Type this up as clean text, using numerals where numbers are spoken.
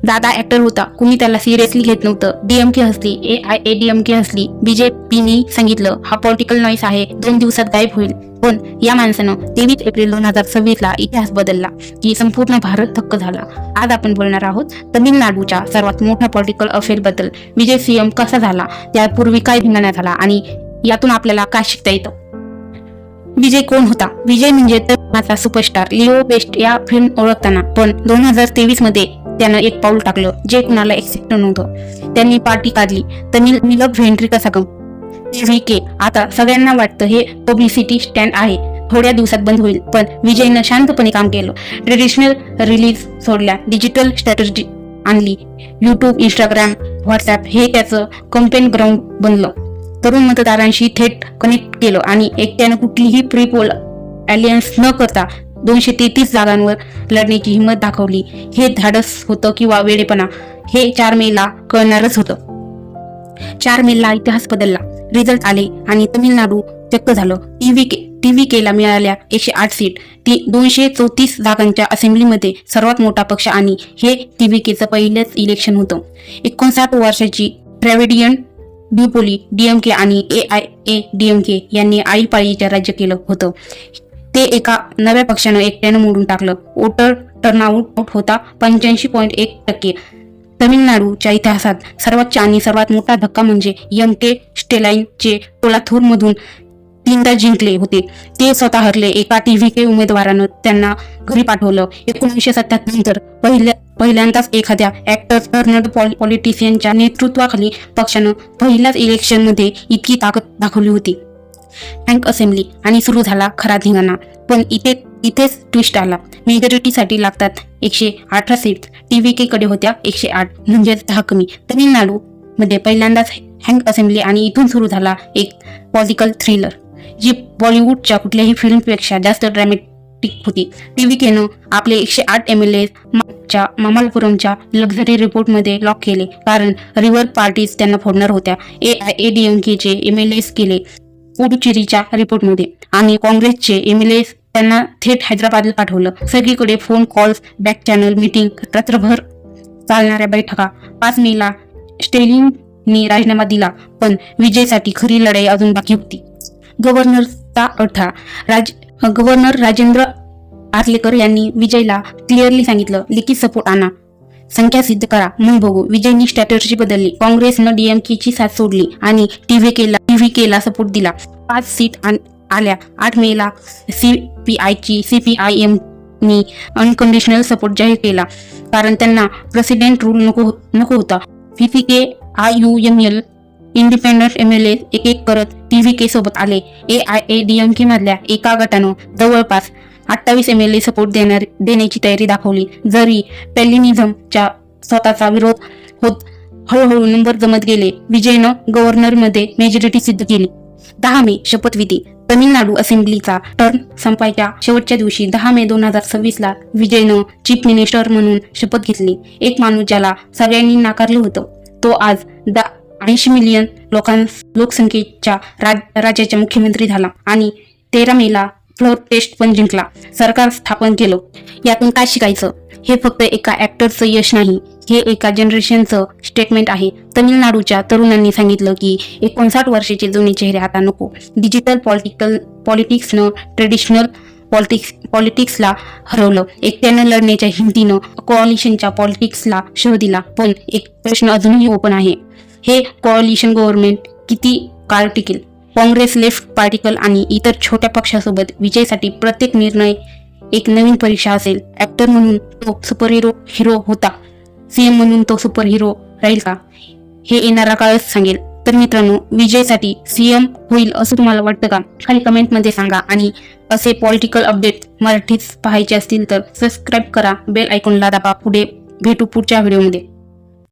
दादा ऍक्टर होता, कुणी त्याला सिरियसली घेत नव्हतं. डीएमके हसली, AIADMK हसली. बीजेपीनी सांगितलं हा पॉलिटिकल नॉईस आहे, 2 दिवसात गायब होईल. पण या माणसानं 23 एप्रिल 2026 ला इतिहास बदलला की संपूर्ण भारत थक्क झाला. आज आपण बोलणार आहोत तमिळनाडूच्या सर्वात मोठ्या पॉलिटिकल अफेअर बद्दल. विजय सीएम कसा झाला, त्यापूर्वी काय भिंगण्यात झाला आणि यातून आपल्याला काय शिकता येतं. विजय कोण होता? विजय म्हणजे तमिळनाचा सुपरस्टार लिओ बेस्ट या फिल्म ओळखताना, पण 2023 मध्ये त्यानं एक पाऊल टाकलं जे कुणाला एक्सेप्ट नव्हतं. त्यांनी पार्टी काढली. तमिळ मिलक व्हेंट्री कसागम TVK. आता सगळ्यांना वाटतं हे पब्लिसिटी स्टँड आहे, थोड्या दिवसात बंद होईल. पण विजयनं शांतपणे काम केलं. ट्रेडिशनल रिलीज सोडल्या, डिजिटल स्ट्रॅटेजी आणली. YouTube, Instagram, WhatsApp हे त्याचं कॅम्पेन ग्राउंड बनलं. तरुण मतदारांशी थेट कनेक्ट केलं आणि एकट्यानं कुठलीही प्री पोल अलायन्स न करता 233 जागांवर लढण्याची हिंमत दाखवली. हे धाडस होतं किंवा वेडेपणा हे 4 मेला कळणारच होतं. 4 मेला इतिहास बदलला. रिझल्ट आले आणि तमिळनाडू चक्क झालं. TVKला मिळाल्या 108 सीट. ती 234 जागांच्या असेंब्लीमध्ये सर्वात मोठा पक्ष आणि हे TVKचं पहिलंच इलेक्शन होतं. 59 वर्षाची ट्रॅव्हिडियन ड्युपोली DMK आणि AIADMK यांनी आळीपाळीचं राज्य केलं होतं. ते एका नव्या पक्षानं एकट्यानं मोडून टाकलं. वोटर टर्नआउट होता 85.1%. तमिळनाडूच्या इतिहासात सर्वोच्च आणि सर्वात मोठा धक्का म्हणजे MK स्टॅलिनचे कोलाथूरमधून 3दा जिंकले होते. ते स्वतः हरले. एका TVK उमेदवारानं त्यांना घरी पाठवलं. 1977 नंतर पहिल्यांदाच एखाद्या ऍक्टर टर्नड पॉलिटिशियनच्या नेतृत्वाखाली पक्षानं पहिल्याच इलेक्शनमध्ये इतकी ताकद दाखवली होती. हँक असेंब्ली आणि सुरू झाला खरा धिंगाणा. पण इथेच ट्विस्ट आला. मेजॉरिटीसाठी लागतात 118 सीट. TVK कडे होत्या 108, म्हणजेच 10 कमी. तमिळनाडू मध्ये पहिल्यांदाच हँक असेंब्ली आणि इथून सुरू झाला एक पॉलिटिकल थ्रिलर जी बॉलिवूडच्या कुठल्याही फिल्मपेक्षा जास्त ड्रॅमॅटिक होती. TVKनं आपले 108 MLA मामल्लपुरमच्या लक्झरी रिपोर्टमध्ये लॉक केले, कारण रिव्हर पार्टीज त्यांना फोडणार होत्या. AIADMKचे MLAs केले पुडुचेरीच्या रिपोर्टमध्ये आणि काँग्रेसचे MLAs त्यांना थेट हैदराबादला पाठवलं. सगळीकडे phone calls, back channel meeting, रात्रभर चालणाऱ्या बैठका. 5 मेला स्टॅलिननी राजीनामा दिला, पण विजयसाठी खरी लढाई अजून बाकी होती. गव्हर्नरचा अडथळा. गव्हर्नर राजेंद्र आर्लेकर यांनी विजयला क्लिअरली सांगितलं, लिखित सपोर्ट आणा, संख्या सिद्ध करा, मग बघू. विजयनी स्ट्रॅटेजी बदलली. काँग्रेसनं DMKची साथ सोडली आणि TVKला सपोर्ट दिला. 5 सीट आल्या. 8 मेला CPIMनी अनकंडिशनल सपोर्ट जाहीर केला, कारण त्यांना प्रेसिडेंट रूल नको होता. VPK IUML इंडिपेंडंट MLA एक करत TVK सोबत आले. AIADMK मधल्या एका गटानं जवळपास 28 MLA सपोर्ट देण्याची तयारी दाखवली. जरी पेलिनिझमचा स्वतःचा विरोध होत हळूहळू नंबर जमत गेले. विजयनं गव्हर्नरमध्ये मेजॉरिटी सिद्ध केली. 10 मे शपथविधी. तमिळनाडू असेंब्लीचा टर्न संपायच्या शेवटच्या दिवशी 10 मे 2026 ला विजयनं चीफ मिनिस्टर म्हणून शपथ घेतली. एक माणूस ज्याला सगळ्यांनी नाकारलं होतं, तो आज 80 मिलियन लोकसंख्येच्या राज्याचा मुख्यमंत्री झाला आणि 13 मेला फ्लोर टेस्ट पण जिंकला. सरकार स्थापन केलं. यातून काय शिकायचं? हे फक्त एका ऍक्टरचं यश नाही, हे एका जनरेशनचं स्टेटमेंट आहे. तमिळनाडूच्या तरुणांनी सांगितलं की 59 वर्षाचे जुने चेहरे आता नको. डिजिटल पॉलिटिक्सनं ट्रेडिशनल पॉलिटिक्सला हरवलं. एकट्यानं लढण्याच्या हिमतीनं कोअलिशनच्या पॉलिटिक्सला शह दिला. पण एक प्रश्न अजूनही ओपन आहे, हे कोअलिशन गव्हर्नमेंट किती काळ टिकेल? काँग्रेस, लेफ्ट पार्टिकल आणि इतर छोट्या पक्षासोबत विजयसाठी प्रत्येक निर्णय एक नवीन परीक्षा असेल. ऍक्टर म्हणून तो सुपर हिरो होता, CM म्हणून तो सुपर हिरो राहील का, हे येणारा काळच सांगेल. तर मित्रांनो, विजयसाठी CM होईल असं तुम्हाला वाटतं का? खाली कमेंटमध्ये सांगा. आणि असे पॉलिटिकल अपडेट मराठीत पाहायचे असतील तर सबस्क्राईब करा, बेल आयकॉनला दाबा. पुढे भेटू पुढच्या व्हिडिओमध्ये.